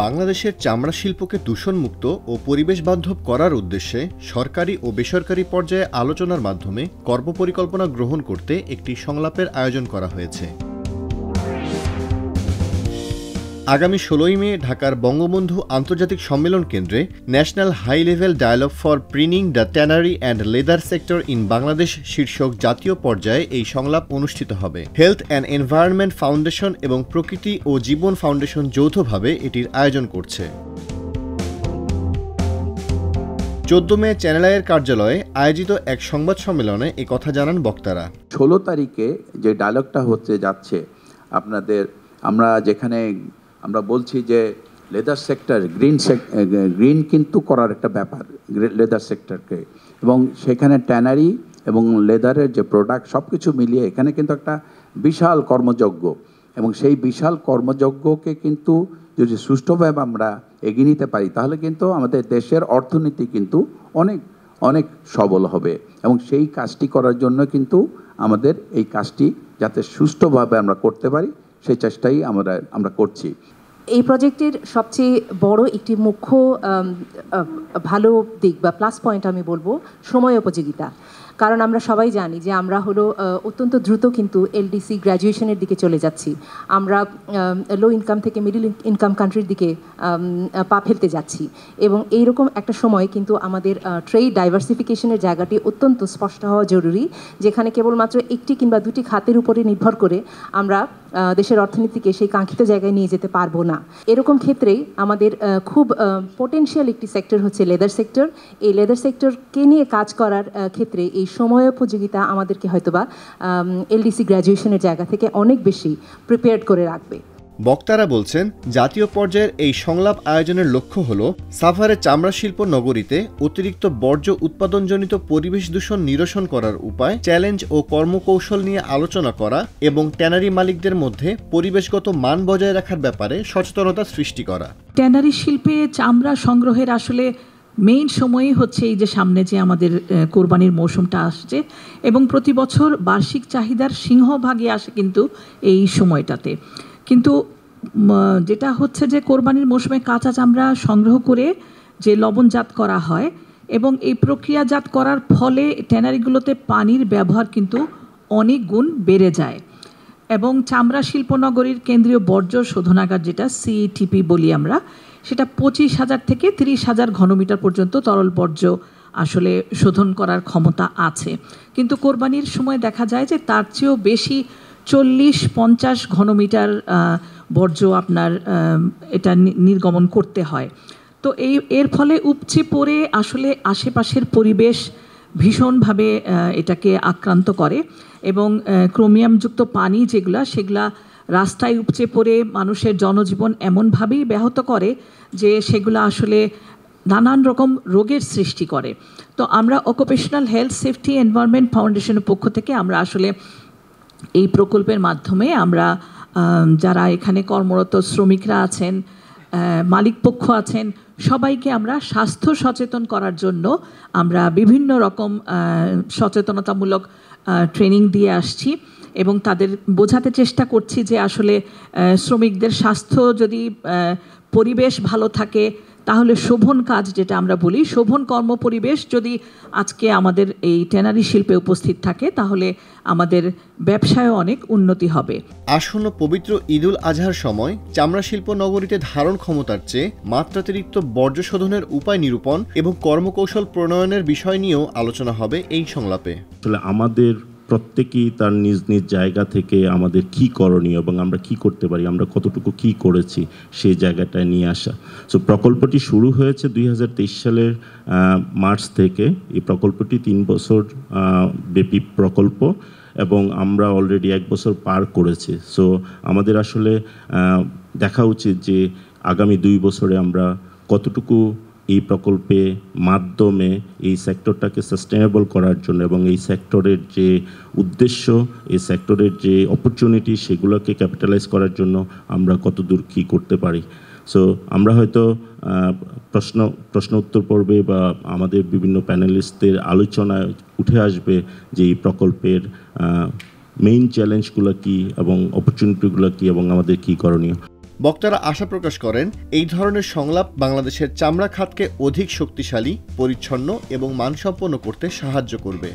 বাংলাদেশের চামড়া শিল্পকে দূষণমুক্ত ও পরিবেশ বান্ধব করার উদ্দেশ্যে সরকারি ও বেসরকারি পর্যায়ে আলোচনার মাধ্যমে কর্মপরিকল্পনা গ্রহণ করতে একটি সংলাপের আয়োজন করা হয়েছে। আগামী ১৬ই মে ঢাকার বঙ্গবন্ধু আন্তর্জাতিক সম্মেলন কেন্দ্রে national high level dialogue for greening the tannery and leather sector in Bangladesh শীর্ষক জাতীয় পর্যায়ে এই সংলাপ অনুষ্ঠিত হবে। হেলথ অ্যান্ড এনভায়রনমেন্ট ফাউন্ডেশন এবং প্রকৃতি ও জীবন ফাউন্ডেশন যৌথভাবে এটির আয়োজন করছে। ১৪ মে চ্যানেল আইয়ের কার্যালয়ে আয়োজিত এক সংবাদ সম্মেলনে এ কথা জানান বক্তারা। ১৬ তারিখে যে ডায়ালগটা হতে যাচ্ছে আপনাদের, আমরা বলছি যে লেদার সেক্টর গ্রিন কিন্তু করার একটা ব্যাপার লেদার সেক্টরকে, এবং সেখানে ট্যানারি এবং লেদারের যে প্রোডাক্ট সব কিছু মিলিয়ে এখানে কিন্তু একটা বিশাল কর্মযজ্ঞ, এবং সেই বিশাল কর্মযজ্ঞকে কিন্তু যদি সুষ্ঠুভাবে আমরা এগিয়ে নিতে পারি তাহলে কিন্তু আমাদের দেশের অর্থনীতি কিন্তু অনেক অনেক সবল হবে, এবং সেই কাজটি করার জন্য কিন্তু আমাদের এই কাজটি যাতে সুষ্ঠুভাবে আমরা করতে পারি সেই চেষ্টাই আমরা করছি। এই প্রজেক্টের সবচেয়ে বড় একটি মুখ্য ভালো দিক বা প্লাস পয়েন্ট আমি বলবো সময়োপযোগিতা। কারণ আমরা সবাই জানি যে আমরা হলো অত্যন্ত দ্রুত কিন্তু এলডিসি গ্র্যাজুয়েশনের দিকে চলে যাচ্ছি। আমরা লো ইনকাম থেকে মিডল ইনকাম কান্ট্রির দিকে পা ফেলতে যাচ্ছি, এবং এইরকম একটা সময় কিন্তু আমাদের ট্রেড ডাইভার্সিফিকেশনের জায়গাটি অত্যন্ত স্পষ্ট হওয়া জরুরি, যেখানে কেবলমাত্র একটি কিংবা দুটি খাতের উপরে নির্ভর করে আমরা দেশের অর্থনীতিকে সেই কাঙ্ক্ষিত জায়গায় নিয়ে যেতে পারবো না। এরকম ক্ষেত্রেই আমাদের খুব পোটেনশিয়াল একটি সেক্টর হচ্ছে লেদার সেক্টর। এই লেদার সেক্টরকে নিয়ে কাজ করার ক্ষেত্রে এই সময়োপযোগিতা আমাদেরকে হয়তোবা এলডিসি গ্র্যাজুয়েশনের জায়গা থেকে অনেক বেশি প্রিপেয়ার্ড করে রাখবে। বক্তারা বলছেন, জাতীয় পর্যায়ের এই সংলাপ আয়োজনের লক্ষ্য হল সাভারে চামড়া শিল্প নগরীতে অতিরিক্ত বর্জ্য উৎপাদনজনিত পরিবেশ দূষণ নিরসন করার উপায়, চ্যালেঞ্জ ও কর্মকৌশল নিয়ে আলোচনা করা এবং ট্যানারি মালিকদের মধ্যে পরিবেশগত মান বজায় রাখার ব্যাপারে সচেতনতা সৃষ্টি করা। ট্যানারি শিল্পে চামড়া সংগ্রহের আসলে মেইন সময়ই হচ্ছে এই যে সামনে যে আমাদের কোরবানির মৌসুমটা আসছে, এবং প্রতি বছর বার্ষিক চাহিদার সিংহভাগই আসে কিন্তু এই সময়টাতে। কিন্তু যেটা হচ্ছে যে কোরবানির মৌসুমে কাঁচা চামড়া সংগ্রহ করে যে লবণজাত করা হয়, এবং এই প্রক্রিয়াজাত করার ফলে ট্যানারিগুলোতে পানির ব্যবহার কিন্তু অনেক গুণ বেড়ে যায়, এবং চামড়া শিল্পনগরীর কেন্দ্রীয় বর্জ্য শোধনাগার যেটা সিইটিপি বলি আমরা, সেটা ২৫,০০০ থেকে ৩০,০০০ ঘনমিটার পর্যন্ত তরল বর্জ্য আসলে শোধন করার ক্ষমতা আছে। কিন্তু কোরবানির সময় দেখা যায় যে তার চেয়েও বেশি ৪০-৫০ ঘনমিটার বর্জ্য আপনার এটা নির্গমন করতে হয়। তো এর ফলে উপচে পড়ে আসলে আশেপাশের পরিবেশ ভীষণভাবে এটাকে আক্রান্ত করে, এবং ক্রোমিয়ামযুক্ত পানি সেগুলা রাস্তায় উপচে পড়ে মানুষের জনজীবন এমনভাবেই ব্যাহত করে যে সেগুলো আসলে নানান রকম রোগের সৃষ্টি করে। তো আমরা অকুপেশনাল হেলথ সেফটি এনভায়রনমেন্ট ফাউন্ডেশনের পক্ষ থেকে আমরা আসলে এই প্রকল্পের মাধ্যমে আমরা যারা এখানে কর্মরত শ্রমিকরা আছেন, মালিক পক্ষ আছেন, সবাইকে আমরা স্বাস্থ্য সচেতন করার জন্য আমরা বিভিন্ন রকম সচেতনতামূলক ট্রেনিং দিয়ে আসছি, এবং তাদের বোঝাতে চেষ্টা করছি যে আসলে শ্রমিকদের স্বাস্থ্য যদি পরিবেশ ভালো থাকে তাহলে শোভন কাজ যেটা আমরা বলি, শোভন কর্মপরিবেশ যদি আজকে আমাদের এই ট্যানারি শিল্পে উপস্থিত থাকে তাহলে আমাদের ব্যবসায় অনেক উন্নতি হবে। আসন্ন পবিত্র ঈদুল আজহার সময় চামড়া শিল্প নগরীতে ধারণ ক্ষমতার চেয়ে মাত্রাতিরিক্ত বর্জ্য শোধনের উপায় নিরূপণ এবং কর্মকৌশল প্রণয়নের বিষয় নিয়েও আলোচনা হবে এই সংলাপে। আসলে আমাদের প্রত্যেকেই তার নিজ নিজ জায়গা থেকে আমাদের কি করণীয় এবং আমরা কি করতে পারি, আমরা কতটুকু কি করেছি সেই জায়গাটায় নিয়ে আসা। সো প্রকল্পটি শুরু হয়েছে ২০২৩ সালের মার্চ থেকে। এই প্রকল্পটি ৩ বছর ব্যাপী প্রকল্প, এবং আমরা অলরেডি 1 বছর পার করেছি। সো আমাদের আসলে দেখা উচিত যে আগামী 2 বছরে আমরা কতটুকু এই প্রকল্পে মাধ্যমে এই সেক্টরটাকে সাস্টেনেবল করার জন্য, এবং এই সেক্টরের যে উদ্দেশ্য, এই সেক্টরের যে অপরচুনিটি, সেগুলোকে ক্যাপিটালাইজ করার জন্য আমরা কতদূর কী করতে পারি। সো আমরা হয়তো প্রশ্ন উত্তর পর্বে বা আমাদের বিভিন্ন প্যানেলিস্টদের আলোচনায় উঠে আসবে যে এই প্রকল্পের মেইন চ্যালেঞ্জগুলো কী এবং অপরচুনিটিগুলো কী এবং আমাদের কী করণীয়। বক্তারা আশা প্রকাশ করেন, এই ধরনের সংলাপ বাংলাদেশের চামড়া খাতকে অধিক শক্তিশালী, পরিচ্ছন্ন এবং মানসম্পন্ন করতে সাহায্য করবে।